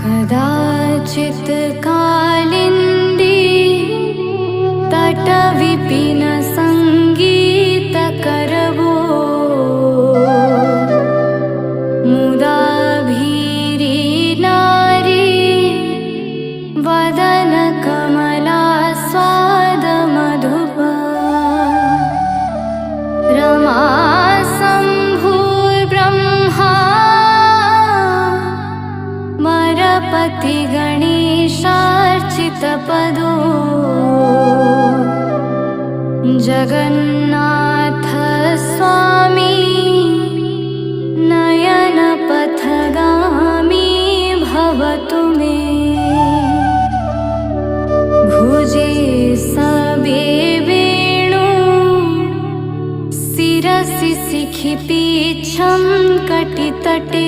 कदाचित् कालिन्दी तटविपिन संगीतकरवो मुदा भीरी नारी वदन कमला स्वाद मधुपा रमा पति गणेशार्चितपदो जगन्नाथ स्वामी नयनपथगामी भवतु मे भुजे सबे वेणु शिरसि शिखि पीच्छं कटितटे